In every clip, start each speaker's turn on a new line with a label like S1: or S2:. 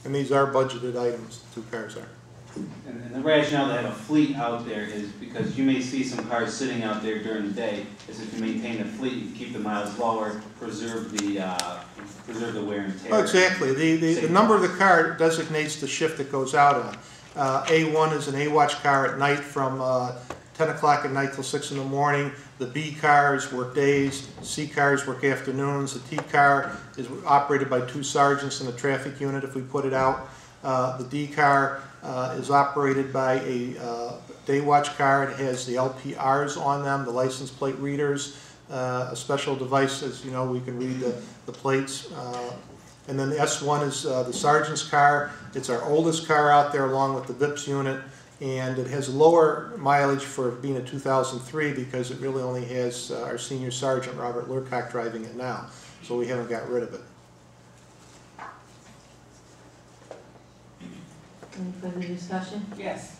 S1: And these are budgeted items, 2 cars are.
S2: And the rationale to have a fleet out there is because you may see some cars sitting out there during the day. Is if you maintain the fleet, you keep the miles lower, preserve the wear and tear.
S1: Oh, exactly. The number of the car designates the shift it goes out on. A1 is an A-watch car at night from 10 o'clock at night till 6 in the morning. The B cars work days, C cars work afternoons. The T car is operated by 2 sergeants in the traffic unit if we put it out. The D car is operated by a day watch car. It has the LPRs on them, the license plate readers, a special device, as you know, we can read the plates. And then the S1 is the sergeant's car. It's our oldest car out there along with the VIPS unit. And it has lower mileage for being a 2003 because it really only has our senior sergeant, Robert Lurcock, driving it now. So we haven't got rid of it.
S3: Any further discussion?
S4: Yes.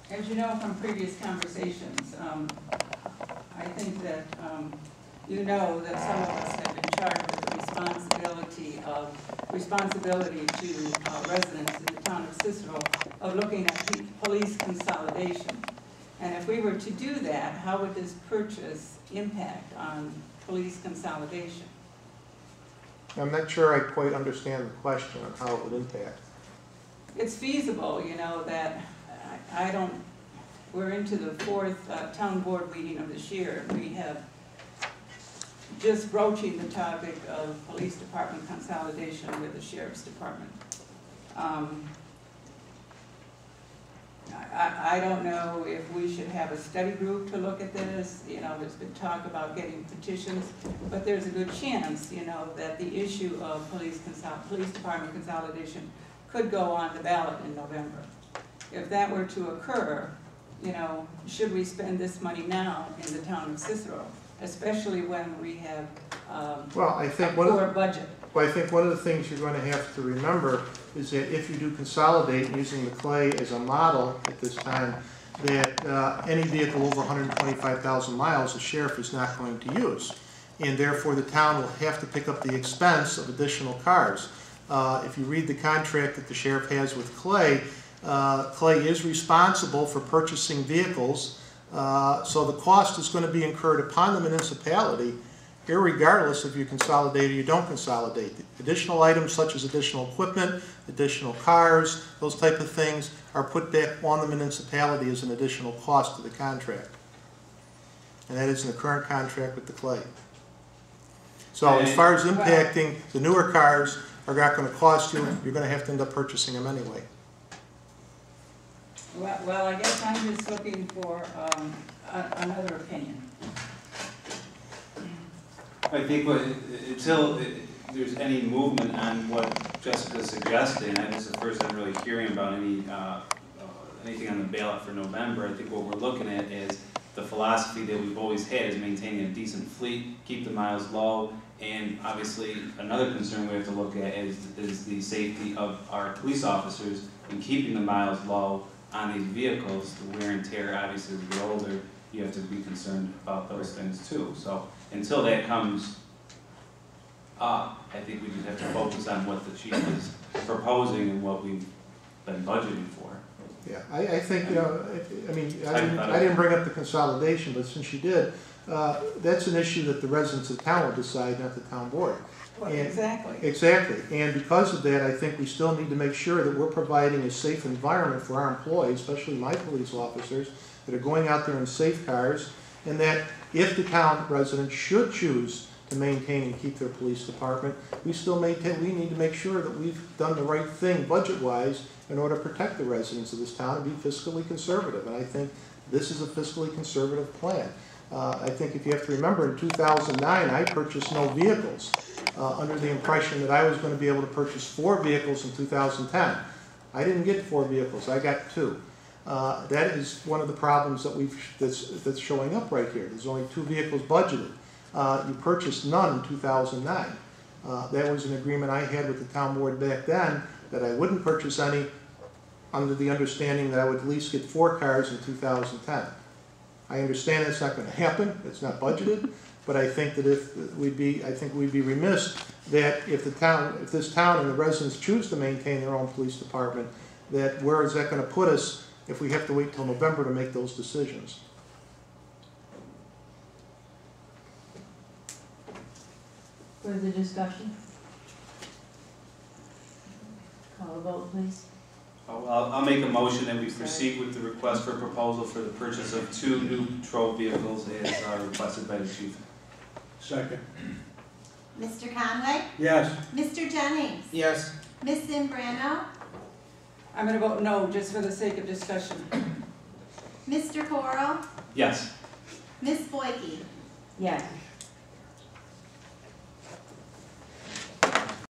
S4: As you know from previous conversations, I think that you know that some of us have been charged with the responsibility to residents in the town of Cicero of looking at police consolidation. And if we were to do that, how would this purchase impact on police consolidation?
S1: I'm not sure I quite understand the question on how it would impact.
S4: It's feasible, you know, that we're into the 4th town board meeting of this year. We have just broaching the topic of police department consolidation with the sheriff's department. I don't know if we should have a study group to look at this. You know, there's been talk about getting petitions, but there's a good chance, you know, that the issue of police department consolidation could go on the ballot in November. If that were to occur, you know, should we spend this money now in the town of Cicero, especially when we have a poor budget?
S1: Well, I think one of the things you're going to have to remember is that if you do consolidate using the clay as a model at this time, that any vehicle over 125,000 miles the sheriff is not going to use. And therefore the town will have to pick up the expense of additional cars. If you read the contract that the sheriff has with Clay, Clay is responsible for purchasing vehicles, so the cost is going to be incurred upon the municipality irregardless if you consolidate or you don't consolidate. Additional items such as additional equipment, additional cars, those type of things are put back on the municipality as an additional cost to the contract. And that is in the current contract with the Clay. So as far as impacting, the newer cars are not going to cost you. You're going to have to end up purchasing them anyway.
S4: Well, I guess I'm just looking for another opinion.
S2: I think until there's any movement on what Jessica's suggesting, and this is the first I'm really hearing about anything on the ballot for November, I think what we're looking at is the philosophy that we've always had is maintaining a decent fleet, keep the miles low, and obviously another concern we have to look at is the safety of our police officers and keeping the miles low on these vehicles. The wear and tear, obviously, as you get older, you have to be concerned about those things too. So until that comes up, I think we just have to focus on what the chief is proposing and what we've been budgeting for.
S1: Yeah, I think, you know, I didn't bring up the consolidation, but since you did, that's an issue that the residents of town will decide, not the town board.
S4: Well, exactly.
S1: Exactly. And because of that, I think we still need to make sure that we're providing a safe environment for our employees, especially my police officers, that are going out there in safe cars, and that if the town residents should choose to maintain and keep their police department, we need to make sure that we've done the right thing budget-wise in order to protect the residents of this town and be fiscally conservative. And I think this is a fiscally conservative plan. I think if you have to remember, in 2009, I purchased no vehicles under the impression that I was going to be able to purchase 4 vehicles in 2010. I didn't get 4 vehicles, I got 2. That is one of the problems that that's showing up right here. There's only 2 vehicles budgeted. You purchased none in 2009. That was an agreement I had with the town board back then that I wouldn't purchase any under the understanding that I would at least get 4 cars in 2010. I understand that's not going to happen. It's not budgeted. But I think that we'd be remiss that if this town and the residents choose to maintain their own police department, that where is that going to put us if we have to wait till November to make those decisions?
S3: Further discussion? Call a vote, please.
S2: I'll make a motion that we proceed with the request for proposal for the purchase of 2 new patrol vehicles as requested by the chief.
S5: Second.
S6: Mr. Conway?
S5: Yes.
S6: Mr. Jennings?
S5: Yes.
S6: Ms. Zambrano?
S4: I'm gonna vote no, just for the sake of discussion.
S6: Mr. Coral?
S2: Yes.
S6: Ms. Boyke?
S3: Yes.